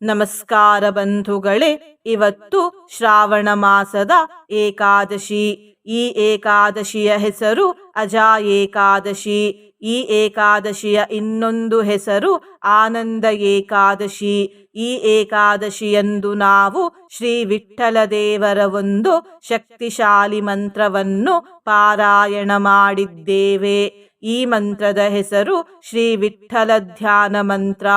ನಮಸ್ಕಾರ ಬಂಧುಗಳೇ, ಇವತ್ತು ಶ್ರಾವಣ ಮಾಸದ ಏಕಾದಶಿ. ಈ ಏಕಾದಶಿಯ ಹೆಸರು ಅಜಾ ಏಕಾದಶಿ. ಈ ಏಕಾದಶಿಯ ಇನ್ನೊಂದು ಹೆಸರು ಆನಂದ ಏಕಾದಶಿ. ಈ ಏಕಾದಶಿಯಂದು ನಾವು ಶ್ರೀ ವಿಠ್ಠಲ ದೇವರ ಒಂದು ಶಕ್ತಿಶಾಲಿ ಮಂತ್ರವನ್ನು ಪಾರಾಯಣ ಮಾಡಿದ್ದೇವೆ. ಈ ಮಂತ್ರದ ಹೆಸರು ಶ್ರೀ ವಿಠ್ಠಲ ಧ್ಯಾನ ಮಂತ್ರ.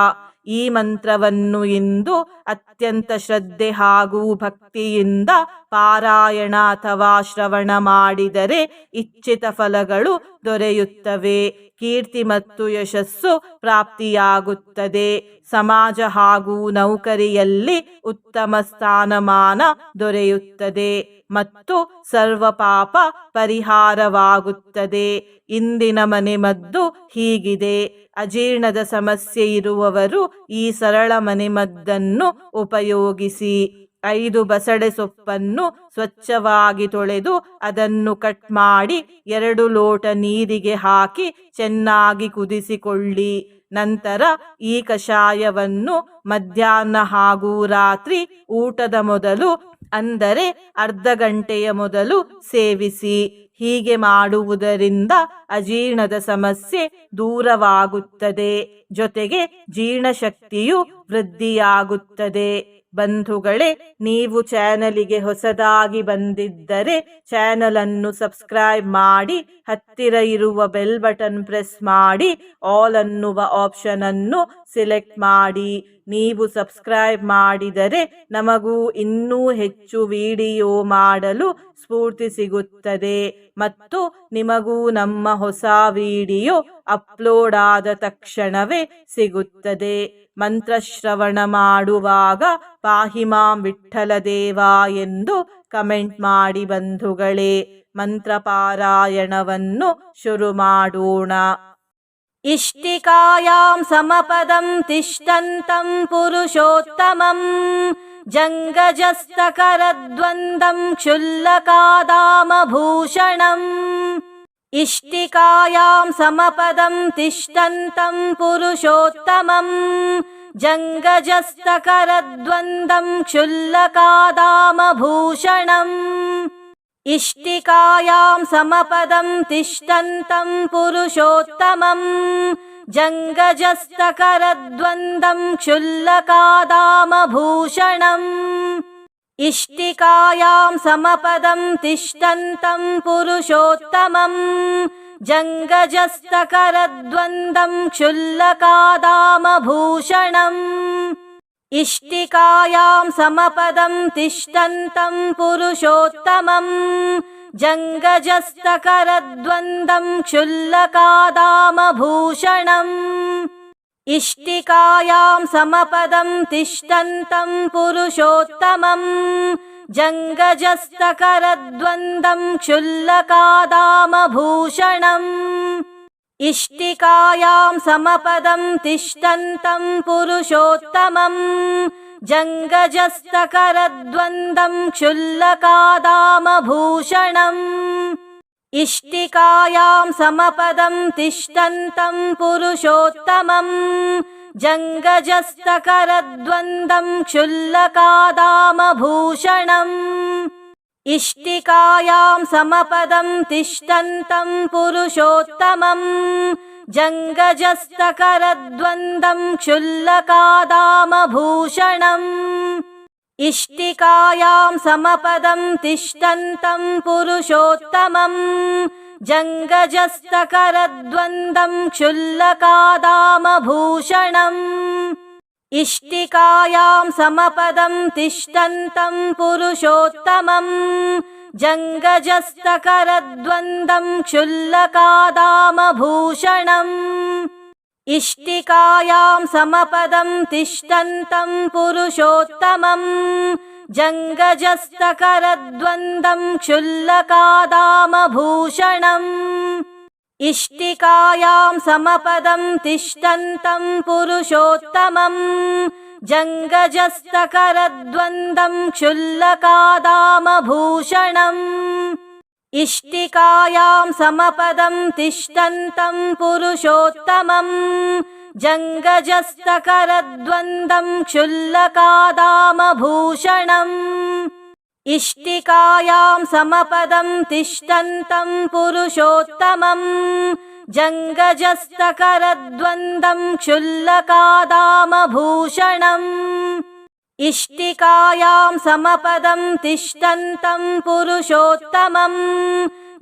ಈ ಮಂತ್ರವನ್ನು ಇಂದು ಅತ್ಯಂತ ಶ್ರದ್ಧೆ ಹಾಗೂ ಭಕ್ತಿಯಿಂದ ಪಾರಾಯಣ ಅಥವಾ ಶ್ರವಣ ಮಾಡಿದರೆ ಇಚ್ಛಿತ ಫಲಗಳು ದೊರೆಯುತ್ತವೆ. ಕೀರ್ತಿ ಮತ್ತು ಯಶಸ್ಸು ಪ್ರಾಪ್ತಿಯಾಗುತ್ತದೆ. ಸಮಾಜ ಹಾಗೂ ನೌಕರಿಯಲ್ಲಿ ಉತ್ತಮ ಸ್ಥಾನಮಾನ ದೊರೆಯುತ್ತದೆ ಮತ್ತು ಸರ್ವ ಪಾಪ ಪರಿಹಾರವಾಗುತ್ತದೆ. ಇಂದಿನ ಮನೆಮದ್ದು ಹೀಗಿದೆ. ಅಜೀರ್ಣದ ಸಮಸ್ಯೆ ಇರುವವರು ಈ ಸರಳ ಮನೆಮದ್ದನ್ನು ಉಪಯೋಗಿಸಿ. 5 ಬಸಳೆ ಸೊಪ್ಪನ್ನು ಸ್ವಚ್ಛವಾಗಿ ತೊಳೆದು ಅದನ್ನು ಕಟ್ ಮಾಡಿ 2 ಲೋಟ ನೀರಿಗೆ ಹಾಕಿ ಚೆನ್ನಾಗಿ ಕುದಿಸಿಕೊಳ್ಳಿ. ನಂತರ ಈ ಕಷಾಯವನ್ನು ಮಧ್ಯಾಹ್ನ ಹಾಗೂ ರಾತ್ರಿ ಊಟದ ಮೊದಲು, ಅಂದರೆ ಅರ್ಧ ಗಂಟೆಯ ಮೊದಲು ಸೇವಿಸಿ. ಹೀಗೆ ಮಾಡುವುದರಿಂದ ಅಜೀರ್ಣದ ಸಮಸ್ಯೆ ದೂರವಾಗುತ್ತದೆ, ಜೊತೆಗೆ ಜೀರ್ಣಶಕ್ತಿಯು ವೃದ್ಧಿಯಾಗುತ್ತದೆ. ಬಂಧುಗಳೇ, ನೀವು ಚಾನಲಿಗೆ ಹೊಸದಾಗಿ ಬಂದಿದ್ದರೆ ಚಾನಲ್ ಅನ್ನು ಸಬ್ಸ್ಕ್ರೈಬ್ ಮಾಡಿ, ಹತ್ತಿರ ಇರುವ ಬೆಲ್ ಬಟನ್ ಪ್ರೆಸ್ ಮಾಡಿ, ಆಲ್ ಅನ್ನುವ ಆಪ್ಷನ್ ಅನ್ನು ಸಿಲೆಕ್ಟ್ ಮಾಡಿ. ನೀವು ಸಬ್ಸ್ಕ್ರೈಬ್ ಮಾಡಿದರೆ ನಮಗೂ ಇನ್ನೂ ಹೆಚ್ಚು ವಿಡಿಯೋ ಮಾಡಲು ಸ್ಫೂರ್ತಿ ಸಿಗುತ್ತದೆ ಮತ್ತು ನಿಮಗೂ ನಮ್ಮ ಹೊಸ ವಿಡಿಯೋ ಅಪ್ಲೋಡ್ ಆದ ತಕ್ಷಣವೇ ಸಿಗುತ್ತದೆ. ಮಂತ್ರಶ್ರವಣ ಮಾಡುವಾಗ ಪಾಹಿ ಮಾಂ ವಿಠ್ಠಲ ದೇವ ಎಂದು ಕಮೆಂಟ್ ಮಾಡಿ ಬಂಧುಗಳೇ. ಮಂತ್ರ ಪಾರಾಯಣವನ್ನು ಶುರು ಮಾಡೋಣ. ಇಷ್ಟಿಕಾಯಾಂ ಸಮಪದಂ ತಿಷ್ಠಂತಂ ಪುರುಷೋತ್ತಮಂ ಜಂಗಜಸ್ತಕರದ್ವಂದಂ ಕ್ಷುಲ್ಲಕಾದಾಮಭೂಷಣಂ. ಇಷ್ಟಿಕಾಯಾಂ ಸಮಪದಂ ತಿಷ್ಠಂತಂ ಪುರುಷೋತ್ತಮಂ ಜಂಗಜಸ್ತಕರದ್ವಂದಂ ಕ್ಷುಲ್ಲಕಾದಾಮಭೂಷಣಂ. ಇಷ್ಟಿಕಾಯಾಂ ಸಮಪದಂ ತಿಷ್ಠಂತಂ ಪುರುಷೋತ್ತಮಂ ಜಂಗಜಸ್ತಕರದ್ವಂದಂ ಕ್ಷುಲ್ಲಕಾದಾಮಭೂಷಣಂ. ಇಷ್ಟಿಕಾಯಾಂ ಸಮಪದಂ ತಿಷ್ಠಂತಂ ಪುರುಷೋತ್ತಮಂ ಜಂಗಜಸ್ತಕರದ್ವಂದಂ ಕ್ಷುಲ್ಲಕಾದಾಮಭೂಷಣಂ. ಇಷ್ಟಿಕಾಯಾಂ ಸಮಪದಂ ತಿಷ್ಠಂತಂ ಪುರುಷೋತ್ತಮಂ ಜಂಗಜಸ್ತಕರದ್ವಂದಂ ಕ್ಷುಲ್ಲಕಾದಾಮಭೂಷಣಂ. ಇಷ್ಟಿಕಾಯಾಂ ಸಮಪದಂ ತಿಷ್ಠಂತಂ ಪುರುಷೋತ್ತಮಂ ಜಂಗಜಸ್ತಕರದ್ವಂದಂ ಕ್ಷುಲ್ಲಕಾದಾಮಭೂಷಣಂ. ಇಷ್ಟಿಕಾಯಾಂ ಸಮಪದಂ ತಿಷ್ಠಂತಂ ಪುರುಷೋತ್ತಮಂ ಜಂಗಜಸ್ತಕರದ್ವಂದಂ ಕ್ಷುಲ್ಲಕಾದಾಮಭೂಷಣಂ. ಇಷ್ಟಿಕಾಯಾಂ ಸಮಪದಂ ತಿಷ್ಠಂತಂ ಪುರುಷೋತ್ತಮಂ ಜಂಗಜಸ್ತಕರದ್ವಂದಂ ಕ್ಷುಲ್ಲಕಾದಾಮಭೂಷಣಂ. ಇಷ್ಟಿಕಾಯಾಂ ಸಮಪದಂ ತಿಷ್ಠಂತಂ ಪುರುಷೋತ್ತಮಂ ಜಂಗಜಸ್ತಕರದ್ವಂದಂ ಕ್ಷುಲ್ಲಕಾದಾಮಭೂಷಣಂ. ಇಷ್ಟಿಕಾಯಾಂ ಸಮಪದಂ ತಿಷ್ಠಂತಂ ಪುರುಷೋತ್ತಮಂ ಜಂಗಜಸ್ತಕರದ್ವಂದಂ ಕ್ಷುಲ್ಲಕಾದಾಮಭೂಷಣಂ. ಇಷ್ಟಿಕಾಯಾಂ ಸಮಪದಂ ತಿಷ್ಠಂತಂ ಪುರುಷೋತ್ತಮಂ ಜಂಗಜಸ್ತಕರದ್ವಂದಂ ಕ್ಷುಲ್ಲಕಾದಾಮಭೂಷಣಂ. ಇಷ್ಟಿಕಾಯಾಂ ಸಮಪದಂ ತಿಷ್ಠಂತಂ ಪುರುಷೋತ್ತಮಂ ಜಂಗಜಸ್ತಕರದ್ವಂದಂ ಕ್ಷುಲ್ಲಕಾದಾಮಭೂಷಣಂ. ಇಷ್ಟಿಕಾಯಾಂ ಸಮಪದಂ ತಿಷ್ಠಂತಂ ಪುರುಷೋತ್ತಮಂ ಜಂಗಜಸ್ತಕರದ್ವಂದಂ ಕ್ಷುಲ್ಲಕಾದಾಮಭೂಷಣಂ. ಇಷ್ಟಿಕಾಯಾಂ ಸಮಪದಂ ತಿಷ್ಠಂತಂ ಪುರುಷೋತ್ತಮಂ जङ्गजस्तकरद्वन्द्वं क्षुल्लकादामभूषणम् इष्टिकायां समपदं तिष्ठन्तं पुरुषोत्तमम् जङ्गजस्तकरद्वन्द्वं क्षुल्लकादामभूषणम् इष्टिकायां समपदं तिष्ठन्तं पुरुषोत्तमम्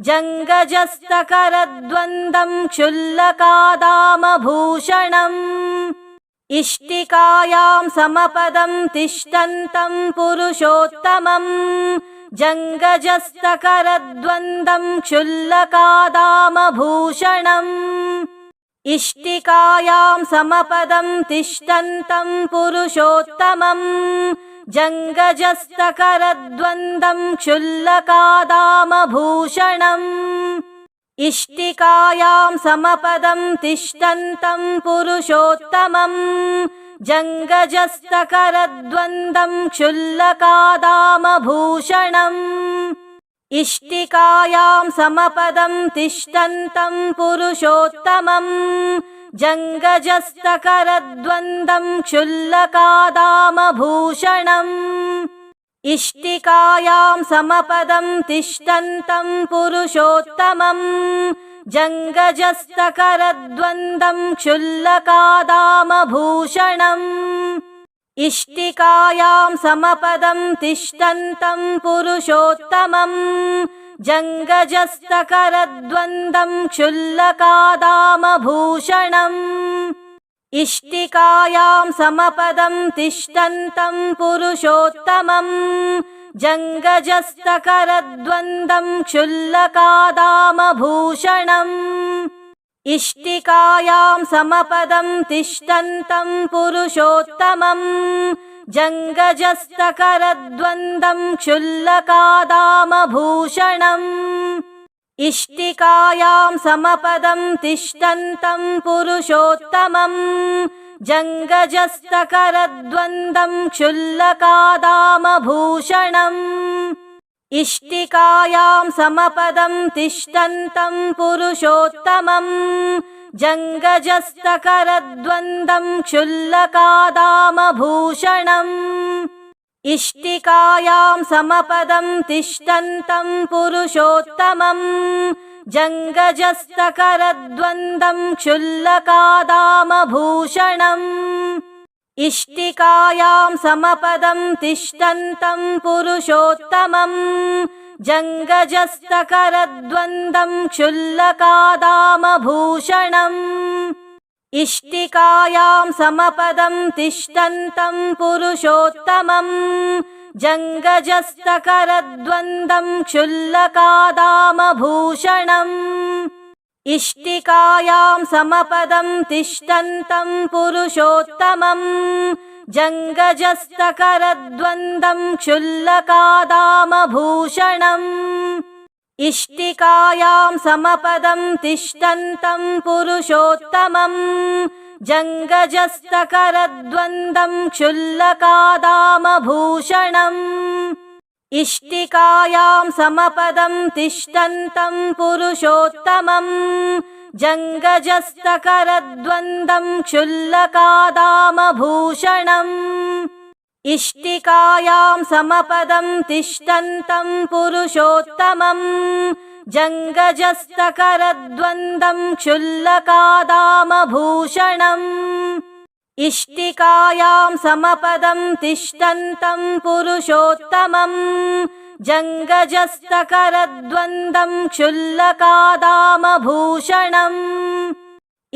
जङ्गजस्तकरद्वन्द्वं क्षुल्लकादामभूषणम् इष्टिकायां समपदं तिष्ठन्तं पुरुषोत्तमम् जङ्गजस्तकरद्वन्द्वं क्षुल्लकादामभूषणम् इष्टिकायां समपदं तिष्ठन्तं पुरुषोत्तमम् जङ्गजस्तकरद्वन्द्वं क्षुल्लकादामभूषणम् इष्टिकायां समपदं तिष्ठन्तं पुरुषोत्तमम् जङ्गजस्तकरद्वन्द्वं क्षुल्लकादामभूषणम् इष्टिकायां समपदं तिष्ठन्तं पुरुषोत्तमम् जङ्गजस्तकरद्वन्द्वं क्षुल्लकादामभूषणम् इष्टिकायां समपदं तिष्ठन्तं पुरुषोत्तमम् जङ्गजस्तकरद्वन्द्वं क्षुल्लकादामभूषणम् इष्टिकायां समपदं तिष्ठन्तं पुरुषोत्तमम् जङ्गजस्तकरद्वन्द्वं क्षुल्लकादामभूषणम् इष्टिकायां समपदं तिष्ठन्तं पुरुषोत्तमम् जङ्गजस्तकरद्वन्द्वं क्षुल्लकादामभूषणम् इष्टिकायां समपदं तिष्ठन्तं पुरुषोत्तमम् जङ्गजस्तकरद्वन्द्वं क्षुल्लकादामभूषणम् इष्टिकायां समपदं तिष्ठन्तं पुरुषोत्तमम् जङ्गजस्तकरद्वन्द्वं क्षुल्लकादामभूषणम् इष्टिकायां समपदं तिष्ठन्तं पुरुषोत्तमम् जङ्गजस्तकरद्वन्द्वं क्षुल्लकादामभूषणम् इष्टिकायां समपदं तिष्ठन्तं पुरुषोत्तमम् जङ्गजस्तकरद्वन्द्वं क्षुल्लकादामभूषणम् इष्टिकायां समपदं तिष्ठन्तं पुरुषोत्तमम् जङ्गजस्तकरद्वन्द्वं क्षुल्लकादामभूषणम् इष्टिकायां समपदं तिष्ठन्तं पुरुषोत्तमम् जङ्गजस्तकरद्वन्द्वं क्षुल्लकादामभूषणम् इष्टिकायां समपदं तिष्ठन्तं पुरुषोत्तमम् जङ्गजस्तकरद्वन्द्वं क्षुल्लकादामभूषणम् इष्टिकायां समपदं तिष्ठन्तं पुरुषोत्तमम् जङ्गजस्तकरद्वन्द्वं क्षुल्लकादामभूषणम् इष्टिकायां समपदं तिष्ठन्तं पुरुषोत्तमम् जङ्गजस्तकरद्वन्द्वं क्षुल्लकादामभूषणम् इष्टिकायां समपदं तिष्ठन्तं पुरुषोत्तमम् जङ्गजस्तकरद्वन्द्वं क्षुल्लकादामभूषणम् इष्टिकायां समपदं तिष्ठन्तं पुरुषोत्तमम् जङ्गजस्तकरद्वन्द्वं क्षुल्लकादामभूषणम्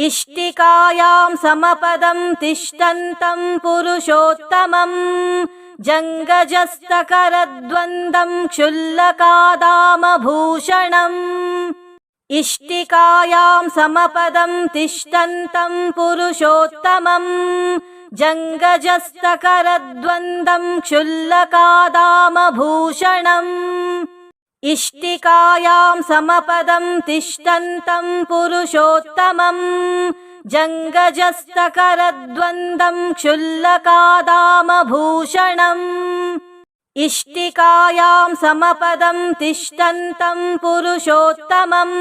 इष्टिकायां समपदं तिष्ठन्तं पुरुषोत्तमम् जङ्गजस्तकरद्वन्द्वं क्षुल्लकादामभूषणम् इष्टिकायां समपदं तिष्ठन्तं पुरुषोत्तमम् जङ्गजस्तकरद्वन्द्वं क्षुल्लकादामभूषणम् इष्टिकायां समपदं तिष्ठन्तं पुरुषोत्तमम् जङ्गजस्तकरद्वन्द्वं क्षुल्लकादामभूषणम् इष्टिकायां समपदं तिष्ठन्तं पुरुषोत्तमम्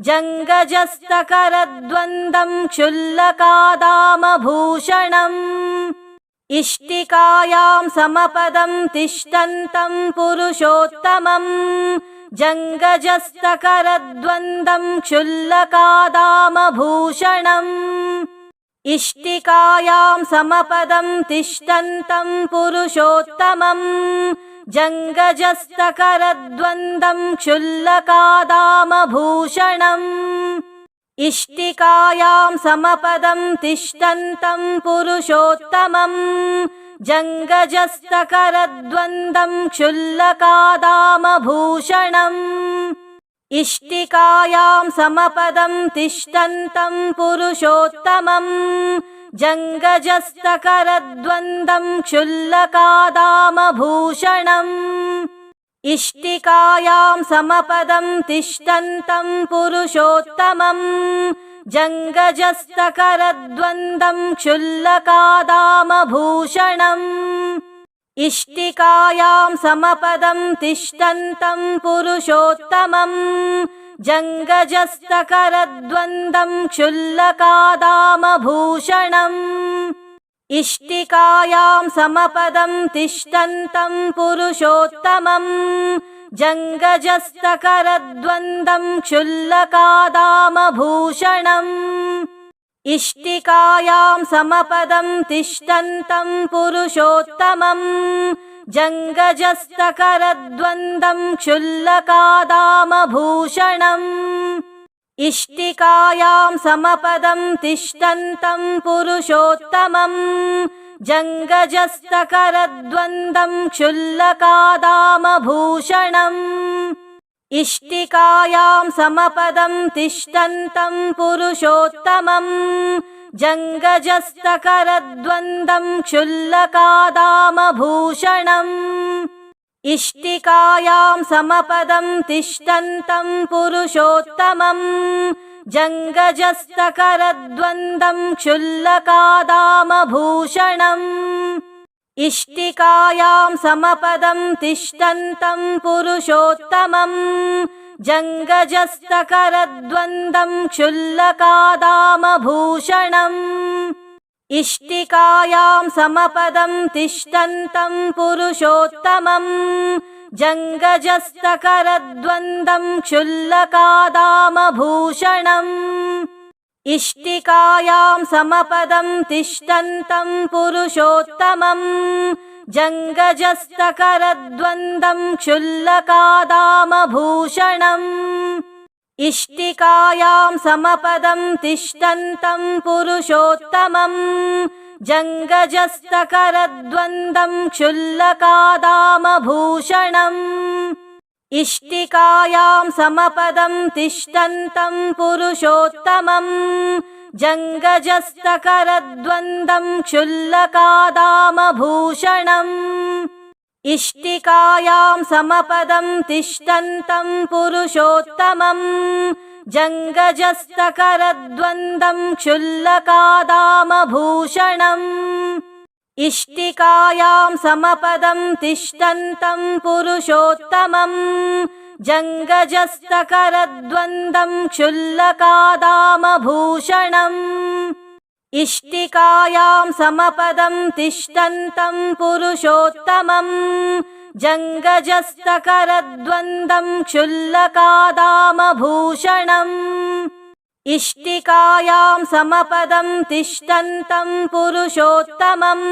जङ्गजस्तकरद्वन्द्वं क्षुल्लकादामभूषणम् इष्टिकायां समपदं तिष्ठन्तं पुरुषोत्तमम् जङ्गजस्तकरद्वन्द्वं क्षुल्लकादामभूषणम् इष्टिकायां समपदं तिष्ठन्तं पुरुषोत्तमम् जङ्गजस्तकरद्वन्द्वं क्षुल्लकादामभूषणम् इष्टिकायां समपदं तिष्ठन्तं पुरुषोत्तमम् जङ्गजस्तकरद्वन्द्वं क्षुल्लकादामभूषणम् इष्टिकायां समपदं तिष्ठन्तं पुरुषोत्तमम् जङ्गजस्तकरद्वन्द्वं क्षुल्लकादामभूषणम् इष्टिकायां समपदं तिष्ठन्तं पुरुषोत्तमम् जङ्गजस्तकरद्वन्द्वं क्षुल्लकादामभूषणम् इष्टिकायां समपदं तिष्ठन्तं पुरुषोत्तमम् जङ्गजस्तकरद्वन्द्वं क्षुल्लकादामभूषणम् इष्टिकायां समपदं तिष्ठन्तं पुरुषोत्तमम् जङ्गजस्तकरद्वन्द्वं क्षुल्लकादामभूषणम् इष्टिकायां समपदं तिष्ठन्तं पुरुषोत्तमम् जङ्गजस्तकरद्वन्द्वं क्षुल्लकादामभूषणम् इष्टिकायां समपदं तिष्ठन्तं पुरुषोत्तमम् जङ्गजस्तकरद्वन्द्वं क्षुल्लकादामभूषणम् इष्टिकायां समपदं तिष्ठन्तं पुरुषोत्तमम् जङ्गजस्तकरद्वन्द्वं क्षुल्लकादामभूषणम् इष्टिकायां समपदं तिष्ठन्तं पुरुषोत्तमम् जङ्गजस्तकरद्वन्द्वं क्षुल्लकादामभूषणम् इष्टिकायां समपदं तिष्ठन्तं पुरुषोत्तमम् जङ्गजस्तकरद्वन्द्वं क्षुल्लकादामभूषणम् इष्टिकायां समपदं तिष्ठन्तं पुरुषोत्तमम् जङ्गजस्तकरद्वन्द्वं क्षुल्लकादामभूषणम् इष्टिकायां समपदं तिष्ठन्तं पुरुषोत्तमम् जङ्गजस्तकरद्वन्द्वं क्षुल्लकादामभूषणम् इष्टिकायां समपदं तिष्ठन्तं पुरुषोत्तमम् जङ्गजस्तकरद्वन्द्वं क्षुल्लकादामभूषणम् इष्टिकायां समपदं तिष्ठन्तं पुरुषोत्तमम् जङ्गजस्तकरद्वन्द्वं क्षुल्लकादामभूषणम् इष्टिकायां समपदं तिष्ठन्तं पुरुषोत्तमम् जङ्गजस्तकरद्वन्द्वं क्षुल्लकादामभूषणम् इष्टिकायां समपदं तिष्ठन्तं पुरुषोत्तमम् जङ्गजस्तकरद्वन्द्वं क्षुल्लकादामभूषणम् इष्टिकायां समपदं तिष्ठन्तं पुरुषोत्तमम् जङ्गजस्तकरद्वन्द्वं क्षुल्लकादामभूषणम् इष्टिकायां समपदं तिष्ठन्तं पुरुषोत्तमम्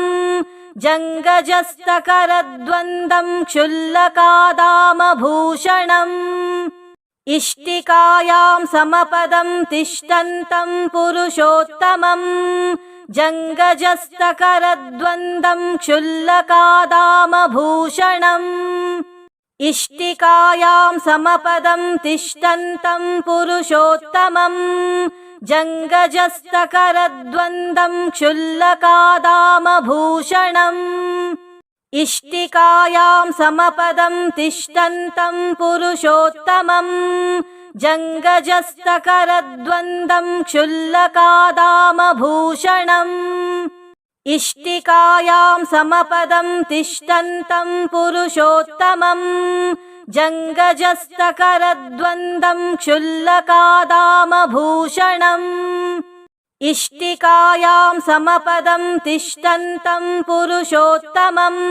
जङ्गजस्तकरद्वन्द्वं क्षुल्लकादामभूषणम् इष्टिकायां समपदं तिष्ठन्तं पुरुषोत्तमम् जङ्गजस्तकरद्वन्द्वं क्षुल्लकादामभूषणम् इष्टिकायां समपदं तिष्ठन्तं पुरुषोत्तमम् जङ्गजस्तकरद्वन्द्वं क्षुल्लकादामभूषणम् इष्टिकायां समपदं तिष्ठन्तं पुरुषोत्तमम् जङ्गजस्तकरद्वन्द्वं क्षुल्लकादामभूषणम् इष्टिकायां समपदं तिष्ठन्तं पुरुषोत्तमम् जङ्गजस्तकरद्वन्द्वं क्षुल्लकादामभूषणम् इष्टिकायां समपदं तिष्ठन्तं पुरुषोत्तमम्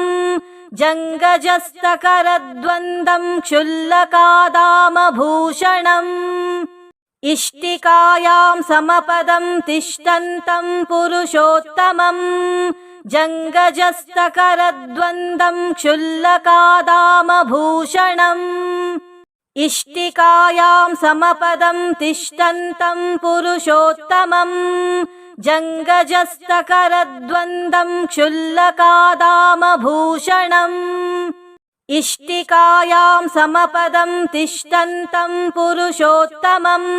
जङ्गजस्तकरद्वन्द्वं क्षुल्लकादामभूषणम् इष्टिकायां समपदं तिष्ठन्तं पुरुषोत्तमम् जङ्गजस्तकरद्वन्द्वं क्षुल्लकादामभूषणम् इष्टिकायां समपदं तिष्ठन्तं पुरुषोत्तमम् जङ्गजस्तकरद्वन्द्वं क्षुल्लकादामभूषणम् इष्टिकायां समपदं तिष्ठन्तं पुरुषोत्तमम्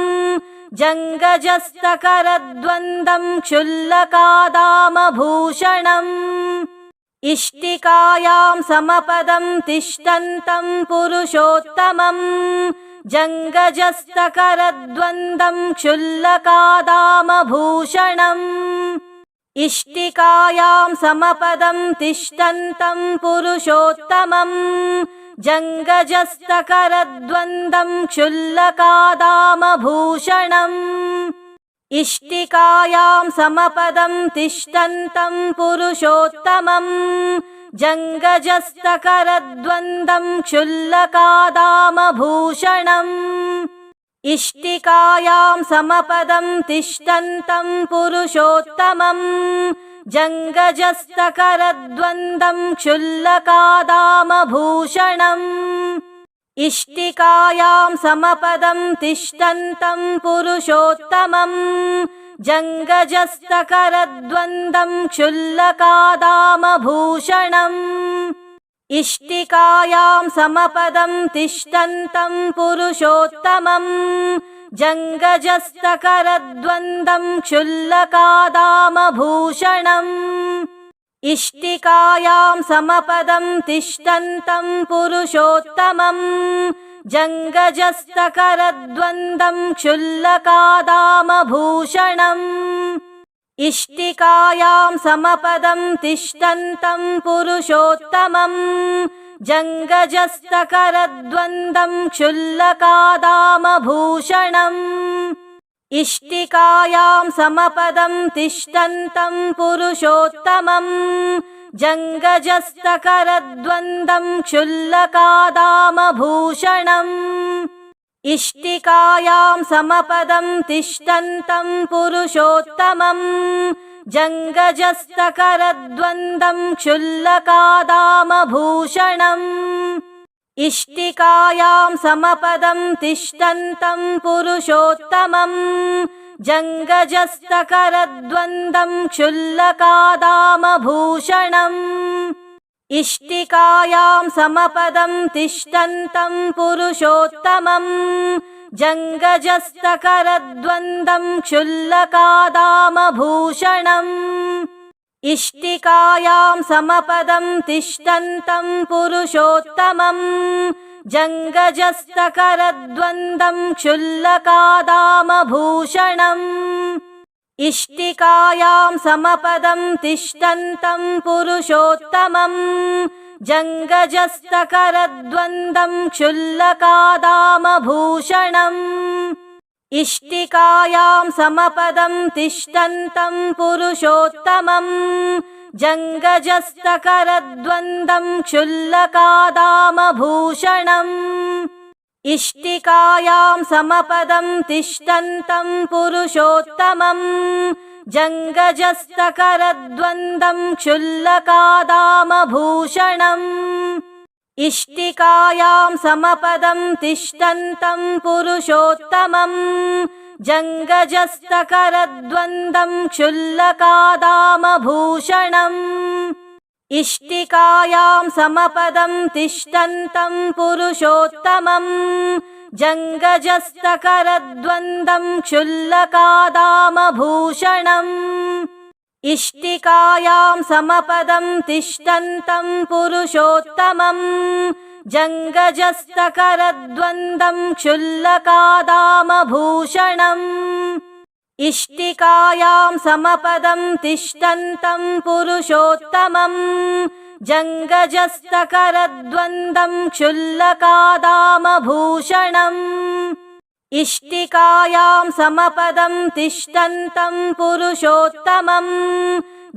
जङ्गजस्तकरद्वन्द्वं क्षुल्लकादामभूषणम् इष्टिकायां समपदं तिष्ठन्तं पुरुषोत्तमम् जङ्गजस्तकरद्वन्द्वं क्षुल्लकादामभूषणम् इष्टिकायां समपदं तिष्ठन्तं पुरुषोत्तमम् जङ्गजस्तकरद्वन्द्वं क्षुल्लकादामभूषणम् इष्टिकायां समपदं तिष्ठन्तं पुरुषोत्तमम् जङ्गजस्तकरद्वन्द्वं क्षुल्लकादामभूषणम् इष्टिकायां समपदं तिष्ठन्तं पुरुषोत्तमम् जङ्गजस्तकरद्वन्द्वं क्षुल्लकादामभूषणम् इष्टिकायां समपदं तिष्ठन्तं पुरुषोत्तमम् जङ्गजस्तकरद्वन्द्वं क्षुल्लकादामभूषणम् इष्टिकायां समपदं तिष्ठन्तं पुरुषोत्तमम् जङ्गजस्तकरद्वन्द्वं क्षुल्लकादामभूषणम् इष्टिकायां समपदं तिष्ठन्तं पुरुषोत्तमम् जङ्गजस्तकरद्वन्द्वं क्षुल्लकादामभूषणम् इष्टिकायां समपदं तिष्ठन्तं पुरुषोत्तमम् जङ्गजस्तकरद्वन्द्वं क्षुल्लकादामभूषणम् इष्टिकायां समपदं तिष्ठन्तं पुरुषोत्तमम् जङ्गजस्तकरद्वन्द्वं क्षुल्लकादामभूषणम् इष्टिकायां समपदं तिष्ठन्तं पुरुषोत्तमम् जङ्गजस्तकरद्वन्द्वं क्षुल्लकादामभूषणम् इष्टिकायां समपदं तिष्ठन्तं पुरुषोत्तमम् जङ्गजस्तकरद्वन्द्वं क्षुल्लकादामभूषणम् इष्टिकायां समपदं तिष्ठन्तं पुरुषोत्तमम् जङ्गजस्तकरद्वन्द्वं क्षुल्लकादामभूषणम् इष्टिकायां समपदं तिष्ठन्तं पुरुषोत्तमम् जङ्गजस्तकरद्वन्द्वं क्षुल्लकादामभूषणम् इष्टिकायां समपदं तिष्ठन्तं पुरुषोत्तमम् जङ्गजस्तकरद्वन्द्वं क्षुल्लकादामभूषणम् इष्टिकायां समपदं तिष्ठन्तं पुरुषोत्तमम् जङ्गजस्तकरद्वन्द्वं क्षुल्लकादामभूषणम् इष्टिकायां समपदं तिष्ठन्तं पुरुषोत्तमम् जङ्गजस्तकरद्वन्द्वं क्षुल्लकादामभूषणम् इष्टिकायां समपदं तिष्ठन्तं पुरुषोत्तमम् जङ्गजस्तकरद्वन्द्वं क्षुल्लकादामभूषणम् इष्टिकायां समपदं तिष्ठन्तं पुरुषोत्तमम् जङ्गजस्तकरद्वन्द्वं क्षुल्लकादामभूषणम् इष्टिकायां समपदं तिष्ठन्तं पुरुषोत्तमम् जङ्गजस्तकरद्वन्द्वं क्षुल्लकादामभूषणम् इष्टिकायां समपदं तिष्ठन्तं पुरुषोत्तमम् जङ्गजस्तकरद्वन्द्वं क्षुल्लकादामभूषणम् इष्टिकायां समपदं तिष्ठन्तं पुरुषोत्तमम्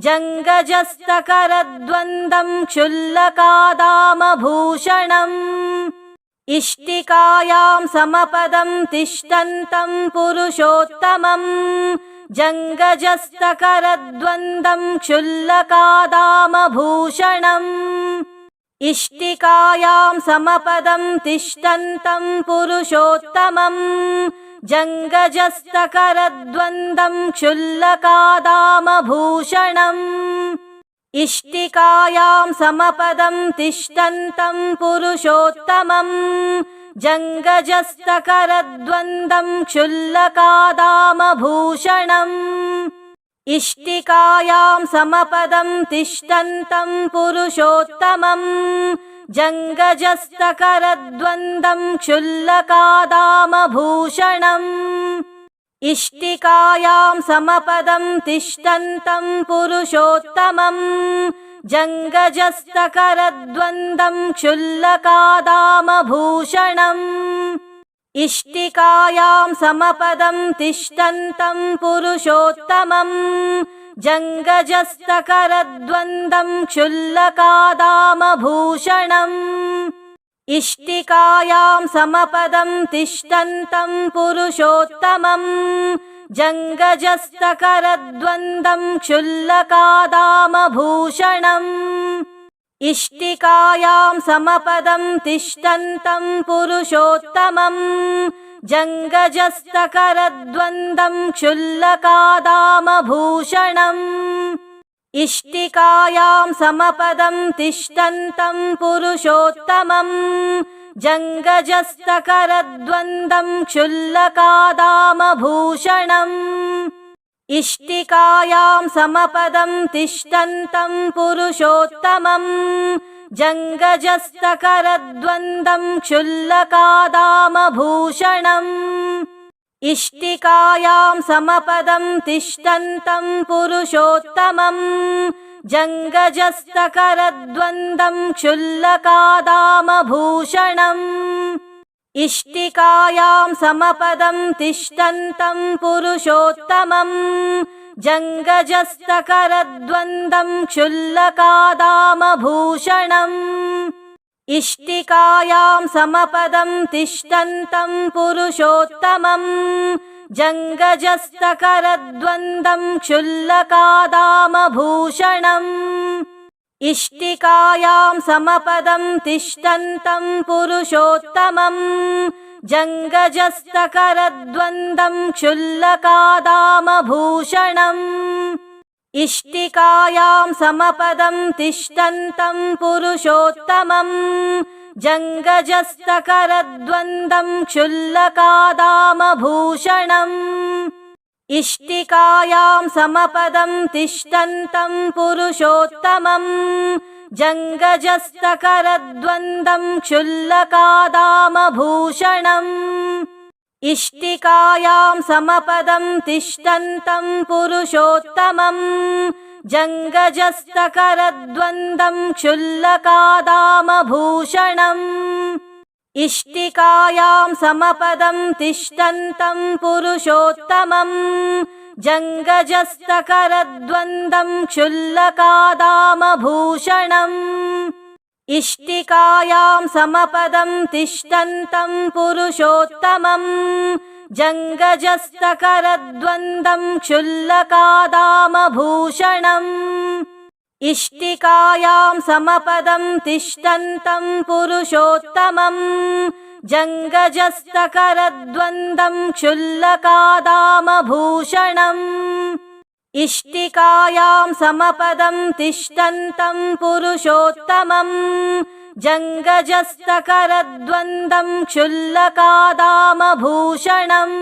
जङ्गजस्तकरद्वन्द्वं क्षुल्लकादामभूषणम् इष्टिकायां समपदं तिष्ठन्तं पुरुषोत्तमम् जङ्गजस्तकरद्वन्द्वं क्षुल्लकादामभूषणम् इष्टिकायां समपदं तिष्ठन्तं पुरुषोत्तमम् जङ्गजस्तकरद्वन्द्वं क्षुल्लकादामभूषणम् इष्टिकायां समपदं तिष्ठन्तं पुरुषोत्तमम् जङ्गजस्तकरद्वन्द्वं क्षुल्लकादामभूषणम् इष्टिकायां समपदं तिष्ठन्तं पुरुषोत्तमम् जङ्गजस्तकरद्वन्द्वं क्षुल्लकादामभूषणम् इष्टिकायां समपदं तिष्ठन्तं पुरुषोत्तमम् जङ्गजस्तकरद्वन्द्वं क्षुल्लकादामभूषणम् इष्टिकायां समपदं तिष्ठन्तं पुरुषोत्तमम् जङ्गजस्तकरद्वन्द्वं क्षुल्लकादामभूषणम् इष्टिकायां समपदं तिष्ठन्तं पुरुषोत्तमम् जङ्गजस्तकरद्वन्द्वं क्षुल्लकादामभूषणम् इष्टिकायां समपदं तिष्ठन्तं पुरुषोत्तमम् जङ्गजस्तकरद्वन्द्वं क्षुल्लकादामभूषणम् इष्टिकायां समपदं तिष्ठन्तं पुरुषोत्तमम् जङ्गजस्तकरद्वन्द्वं क्षुल्लकादामभूषणम् इष्टिकायां समपदं तिष्ठन्तं पुरुषोत्तमम् जङ्गजस्तकरद्वन्द्वं क्षुल्लकादामभूषणम् इष्टिकायां समपदं तिष्ठन्तं पुरुषोत्तमम् जङ्गजस्तकरद्वन्द्वं क्षुल्लकादामभूषणम् इष्टिकायां समपदं तिष्ठन्तं पुरुषोत्तमम् जङ्गजस्तकरद्वन्द्वं क्षुल्लकादामभूषणम् इष्टिकायां समपदं तिष्ठन्तं पुरुषोत्तमम् जङ्गजस्तकरद्वन्द्वं क्षुल्लकादामभूषणम् इष्टिकायां समपदं तिष्ठन्तं पुरुषोत्तमम् जङ्गजस्तकरद्वन्द्वं क्षुल्लकादामभूषणम् इष्टिकायां समपदं तिष्ठन्तं पुरुषोत्तमम् जङ्गजस्तकरद्वन्द्वं क्षुल्लकादामभूषणम् इष्टिकायां समपदं तिष्ठन्तं पुरुषोत्तमम् जङ्गजस्तकरद्वन्द्वं क्षुल्लकादामभूषणम् इष्टिकायां समपदं तिष्ठन्तं पुरुषोत्तमम् जङ्गजस्तकरद्वन्द्वं क्षुल्लकादामभूषणम् इष्टिकायां समपदं तिष्ठन्तं पुरुषोत्तमम् जङ्गजस्तकरद्वन्द्वं क्षुल्लकादामभूषणम् इष्टिकायां समपदं तिष्ठन्तं पुरुषोत्तमम् जङ्गजस्तकरद्वन्द्वं क्षुल्लकादामभूषणम् इष्टिकायां समपदं तिष्ठन्तं पुरुषोत्तमम् जङ्गजस्तकरद्वन्द्वं क्षुल्लकादामभूषणम् इष्टिकायां समपदं तिष्ठन्तं पुरुषोत्तमम् जङ्गजस्तकरद्वन्द्वं क्षुल्लकादामभूषणम्